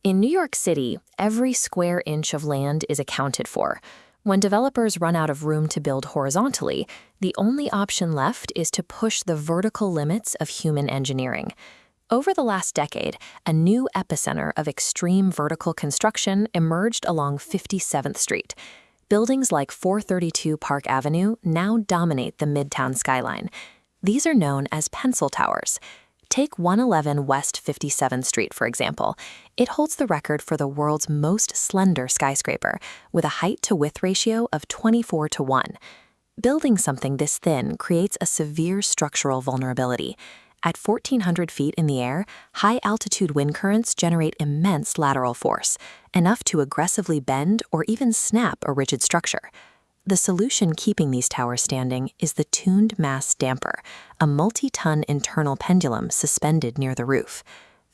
In New York City, every square inch of land is accounted for. When developers run out of room to build horizontally, the only option left is to push the vertical limits of human engineering. Over the last decade, a new epicenter of extreme vertical construction emerged along 57th Street. Buildings like 432 Park Avenue now dominate the Midtown skyline. These are known as pencil towers. Take 111 West 57th Street, for example. It holds the record for the world's most slender skyscraper, with a height-to-width ratio of 24:1. Building something this thin creates a severe structural vulnerability. At 1,400 feet in the air, high-altitude wind currents generate immense lateral force, enough to aggressively bend or even snap a rigid structure. The solution keeping these towers standing is the tuned mass damper, a multi-ton internal pendulum suspended near the roof.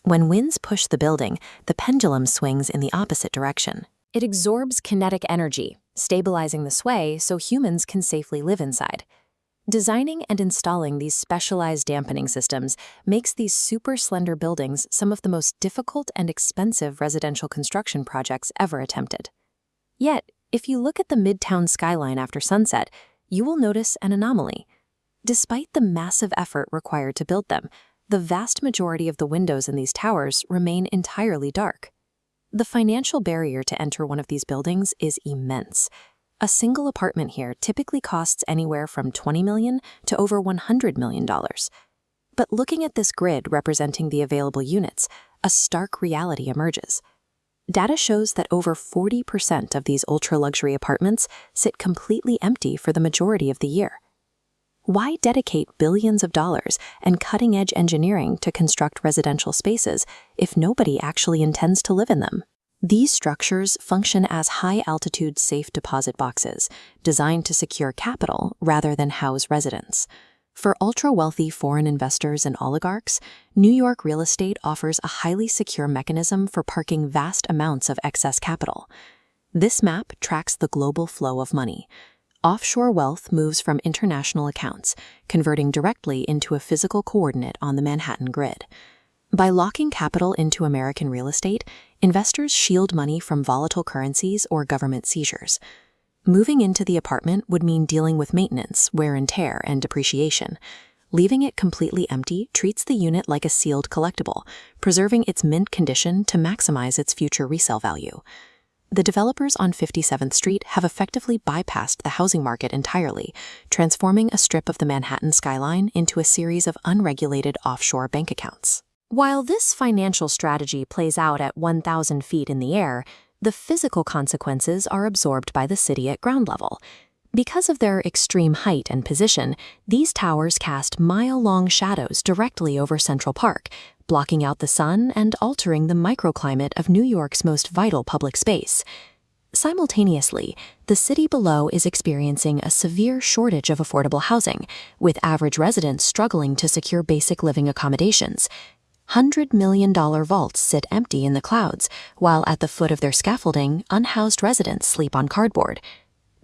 When winds push the building, the pendulum swings in the opposite direction. It absorbs kinetic energy, stabilizing the sway so humans can safely live inside. Designing and installing these specialized dampening systems makes these super slender buildings some of the most difficult and expensive residential construction projects ever attempted. Yet, if you look at the Midtown skyline after sunset, you will notice an anomaly. Despite the massive effort required to build them, the vast majority of the windows in these towers remain entirely dark. The financial barrier to enter one of these buildings is immense. A single apartment here typically costs anywhere from $20 million to over $100 million. But looking at this grid representing the available units, a stark reality emerges. Data shows that over 40% of these ultra-luxury apartments sit completely empty for the majority of the year. Why dedicate billions of dollars and cutting-edge engineering to construct residential spaces if nobody actually intends to live in them? These structures function as high-altitude safe deposit boxes, designed to secure capital rather than house residents. For ultra-wealthy foreign investors and oligarchs, New York real estate offers a highly secure mechanism for parking vast amounts of excess capital. This map tracks the global flow of money. Offshore wealth moves from international accounts, converting directly into a physical coordinate on the Manhattan grid. By locking capital into American real estate, investors shield money from volatile currencies or government seizures. Moving into the apartment would mean dealing with maintenance, wear and tear, and depreciation. Leaving it completely empty treats the unit like a sealed collectible, preserving its mint condition to maximize its future resale value. The developers on 57th Street have effectively bypassed the housing market entirely, transforming a strip of the Manhattan skyline into a series of unregulated offshore bank accounts. While this financial strategy plays out at 1,000 feet in the air, the physical consequences are absorbed by the city at ground level. Because of their extreme height and position, these towers cast mile-long shadows directly over Central Park, blocking out the sun and altering the microclimate of New York's most vital public space. Simultaneously, the city below is experiencing a severe shortage of affordable housing, with average residents struggling to secure basic living accommodations. $100 million vaults sit empty in the clouds, while at the foot of their scaffolding, unhoused residents sleep on cardboard.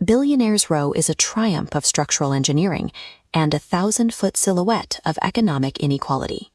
Billionaires' Row is a triumph of structural engineering and a 1,000-foot silhouette of economic inequality.